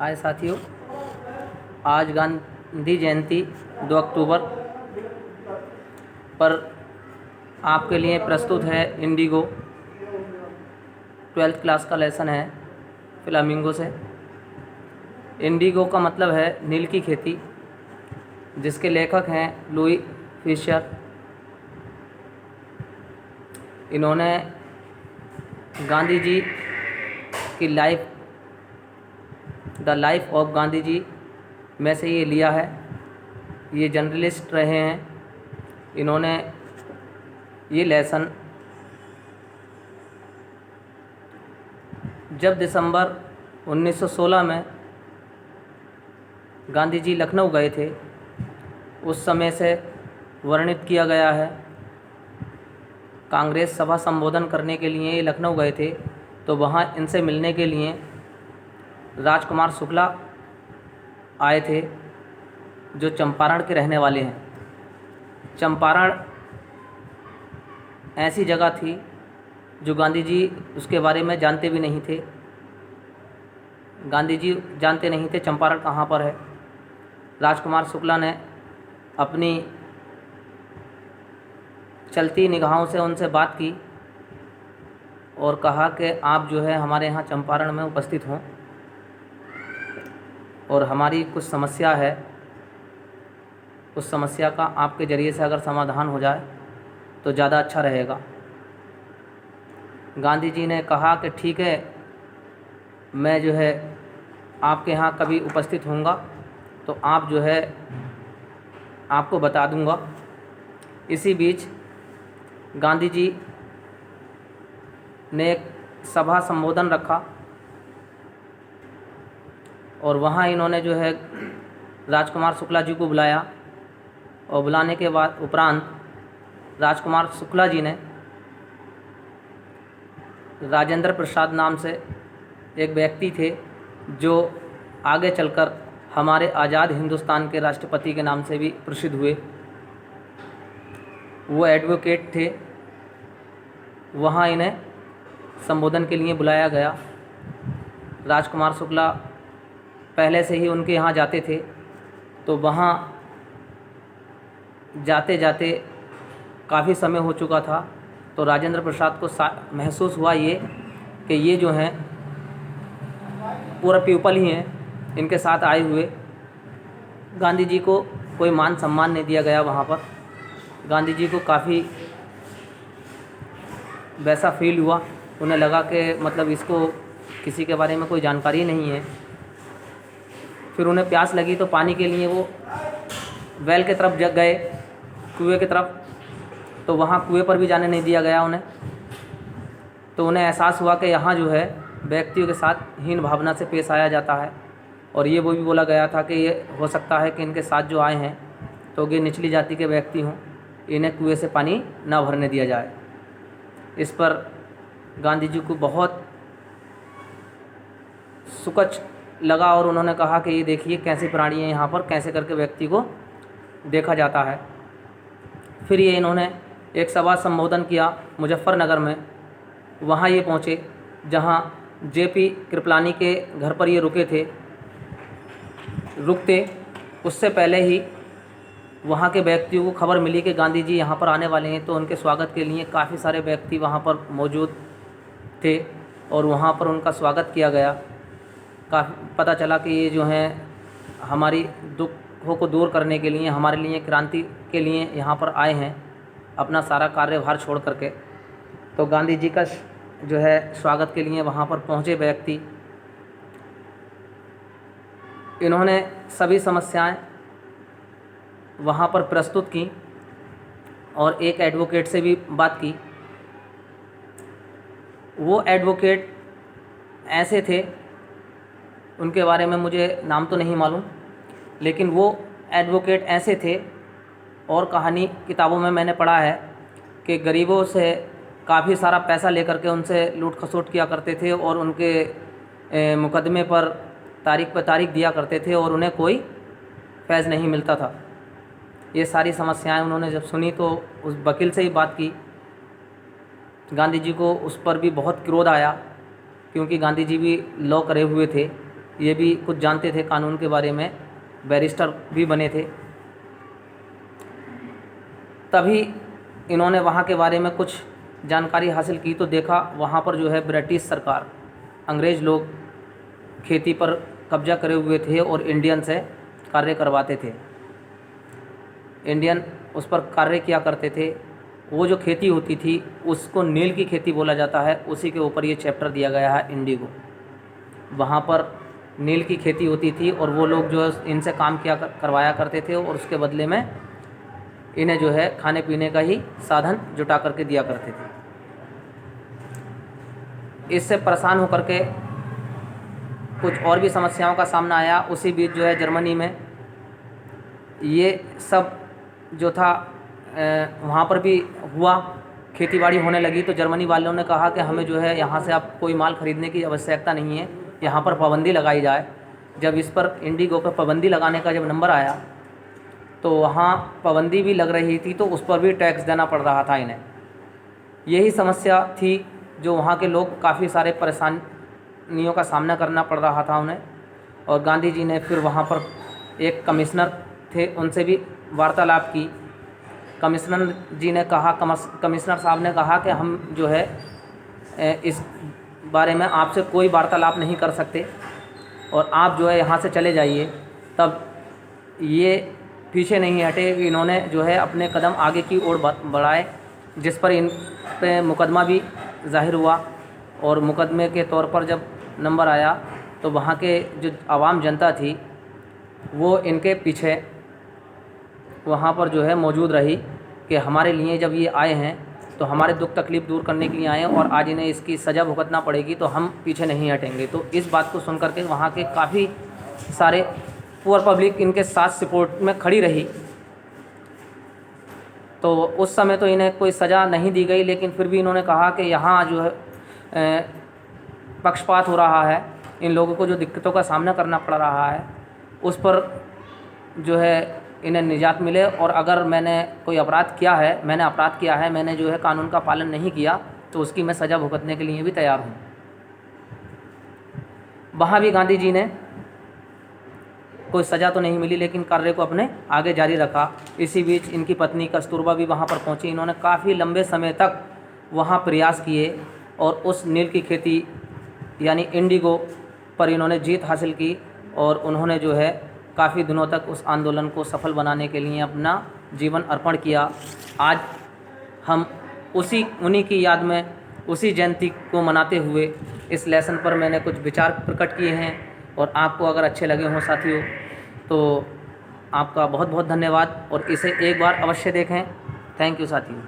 हाय साथियों, आज गांधी जयंती 2 अक्टूबर पर आपके लिए प्रस्तुत है इंडिगो 12th क्लास का लेसन है फ्लामिंगो से। इंडिगो का मतलब है नील की खेती, जिसके लेखक हैं लुई फिशर। इन्होंने गांधी जी की the life of Gandhi ji में से ये लिया है। ये जर्नलिस्ट रहे हैं। इन्होंने ये लेसन जब दिसंबर 1916 में गांधी जी लखनऊ गए थे, उस समय से वर्णित किया गया है। कांग्रेस सभा संबोधन करने के लिए ये लखनऊ गए थे, तो वहाँ इनसे मिलने के लिए राजकुमार शुक्ला आए थे, जो चंपारण के रहने वाले हैं। चंपारण ऐसी जगह थी जो गांधी जी उसके बारे में जानते भी नहीं थे। गांधी जी जानते नहीं थे चंपारण कहाँ पर है। राजकुमार शुक्ला ने अपनी चलती निगाहों से उनसे बात की और कहा कि आप जो है हमारे यहाँ चंपारण में उपस्थित हों और हमारी कुछ समस्या है, उस समस्या का आपके ज़रिए से अगर समाधान हो जाए तो ज़्यादा अच्छा रहेगा। गांधी जी ने कहा कि ठीक है, मैं जो है आपके यहाँ कभी उपस्थित होऊंगा तो आप जो है आपको बता दूंगा। इसी बीच गांधी जी ने एक सभा संबोधन रखा और वहाँ इन्होंने जो है राजकुमार शुक्ला जी को बुलाया और बुलाने के बाद उपरांत राजकुमार शुक्ला जी ने राजेंद्र प्रसाद नाम से एक व्यक्ति थे, जो आगे चलकर हमारे आज़ाद हिंदुस्तान के राष्ट्रपति के नाम से भी प्रसिद्ध हुए, वो एडवोकेट थे। वहाँ इन्हें संबोधन के लिए बुलाया गया। राजकुमार शुक्ला पहले से ही उनके यहाँ जाते थे, तो वहाँ जाते जाते काफ़ी समय हो चुका था, तो राजेंद्र प्रसाद को महसूस हुआ ये कि ये जो हैं पूरा पीपल ही हैं, इनके साथ आए हुए। गांधी जी को कोई मान सम्मान नहीं दिया गया वहाँ पर। गांधी जी को काफ़ी वैसा फील हुआ, उन्हें लगा कि मतलब इसको किसी के बारे में कोई जानकारी नहीं है। फिर उन्हें प्यास लगी तो पानी के लिए वो वेल की तरफ जग गए, कुएं की तरफ, तो वहाँ कुएं पर भी जाने नहीं दिया गया उन्हें। तो उन्हें एहसास हुआ कि यहाँ जो है व्यक्तियों के साथ हीन भावना से पेश आया जाता है, और ये वो भी बोला गया था कि ये हो सकता है कि इनके साथ जो आए हैं तो ये निचली जाति के व्यक्ति हों, इन्हें कुएं से पानी ना भरने दिया जाए। इस पर गांधी जी को बहुत सुकच लगा और उन्होंने कहा कि ये देखिए कैसे प्राणी है, यहाँ पर कैसे करके व्यक्ति को देखा जाता है। फिर ये इन्होंने एक सभा संबोधन किया मुजफ्फरनगर में। वहाँ ये पहुँचे जहाँ जेपी कृपलानी के घर पर ये रुकते उससे पहले ही वहाँ के व्यक्तियों को खबर मिली कि गांधी जी यहाँ पर आने वाले हैं, तो उनके स्वागत के लिए काफ़ी सारे व्यक्ति वहाँ पर मौजूद थे और वहाँ पर उनका स्वागत किया गया। काफ़ी पता चला कि ये जो हैं हमारी दुखों को दूर करने के लिए, हमारे लिए क्रांति के लिए यहाँ पर आए हैं, अपना सारा कार्यभार छोड़ करके। तो गांधी जी का जो है स्वागत के लिए वहाँ पर पहुँचे व्यक्ति। इन्होंने सभी समस्याएं वहाँ पर प्रस्तुत की और एक एडवोकेट से भी बात की। वो एडवोकेट ऐसे थे, उनके बारे में मुझे नाम तो नहीं मालूम, लेकिन वो एडवोकेट ऐसे थे, और कहानी किताबों में मैंने पढ़ा है कि गरीबों से काफ़ी सारा पैसा लेकर के उनसे लूट खसोट किया करते थे और उनके मुकदमे पर तारीख दिया करते थे और उन्हें कोई फैज़ नहीं मिलता था। ये सारी समस्याएं उन्होंने जब सुनी तो उस वकील से ही बात की। गांधी जी को उस पर भी बहुत क्रोध आया, क्योंकि गांधी जी भी लॉ करे हुए थे ये भी कुछ जानते थे कानून के बारे में, बैरिस्टर भी बने थे। तभी इन्होंने वहाँ के बारे में कुछ जानकारी हासिल की तो देखा वहाँ पर जो है ब्रिटिश सरकार, अंग्रेज़ लोग खेती पर कब्जा करे हुए थे और इंडियन से कार्य करवाते थे। इंडियन उस पर कार्य किया करते थे। वो जो खेती होती थी उसको नील की खेती बोला जाता है। उसी के ऊपर ये चैप्टर दिया गया है इंडिगो। वहाँ पर नील की खेती होती थी और वो लोग जो है इनसे काम करवाया करते थे और उसके बदले में इन्हें जो है खाने पीने का ही साधन जुटा करके दिया करते थे। इससे परेशान होकर के कुछ और भी समस्याओं का सामना आया। उसी बीच जो है जर्मनी में ये सब जो था वहाँ पर भी हुआ, खेतीबाड़ी होने लगी। तो जर्मनी वालों ने कहा कि हमें जो है यहाँ से आप कोई माल ख़रीदने की आवश्यकता नहीं है, यहाँ पर पाबंदी लगाई जाए। जब इस पर इंडिगो पर पाबंदी लगाने का जब नंबर आया तो वहाँ पाबंदी भी लग रही थी तो उस पर भी टैक्स देना पड़ रहा था इन्हें। यही समस्या थी जो वहाँ के लोग काफ़ी सारे परेशानियों का सामना करना पड़ रहा था उन्हें। और गांधी जी ने फिर वहाँ पर एक कमिश्नर थे, उनसे भी वार्तालाप की। कमिश्नर जी ने कहा, कमिश्नर साहब ने कहा कि हम जो है इस बारे में आपसे कोई वार्तालाप नहीं कर सकते और आप जो है यहाँ से चले जाइए। तब ये पीछे नहीं हटे, इन्होंने जो है अपने कदम आगे की ओर बढ़ाए, जिस पर इन पे मुकदमा भी ज़ाहिर हुआ। और मुकदमे के तौर पर जब नंबर आया तो वहाँ के जो आवाम जनता थी वो इनके पीछे वहाँ पर जो है मौजूद रही कि हमारे लिए जब ये आए हैं तो हमारे दुख तकलीफ़ दूर करने के लिए आए हैं और आज इन्हें इसकी सज़ा भुगतना पड़ेगी तो हम पीछे नहीं हटेंगे। तो इस बात को सुन करके वहाँ के काफ़ी सारे पुअर पब्लिक इनके साथ सपोर्ट में खड़ी रही। तो उस समय तो इन्हें कोई सज़ा नहीं दी गई, लेकिन फिर भी इन्होंने कहा कि यहाँ जो है पक्षपात हो रहा है, इन लोगों को जो दिक्कतों का सामना करना पड़ रहा है उस पर जो है इन्हें निजात मिले। और अगर मैंने कोई अपराध किया है, मैंने जो है कानून का पालन नहीं किया तो उसकी मैं सज़ा भुगतने के लिए भी तैयार हूँ। वहाँ भी गांधी जी ने कोई सज़ा तो नहीं मिली लेकिन कार्य को अपने आगे जारी रखा। इसी बीच इनकी पत्नी कस्तूरबा भी वहाँ पर पहुँची। इन्होंने काफ़ी लंबे समय तक वहाँ प्रयास किए और उस नील की खेती यानी इंडिगो पर इन्होंने जीत हासिल की और उन्होंने जो है काफ़ी दिनों तक उस आंदोलन को सफल बनाने के लिए अपना जीवन अर्पण किया। आज हम उन्हीं की याद में उसी जयंती को मनाते हुए इस लेसन पर मैंने कुछ विचार प्रकट किए हैं और आपको अगर अच्छे लगे हों साथियों तो आपका बहुत बहुत धन्यवाद और इसे एक बार अवश्य देखें। थैंक यू साथियों।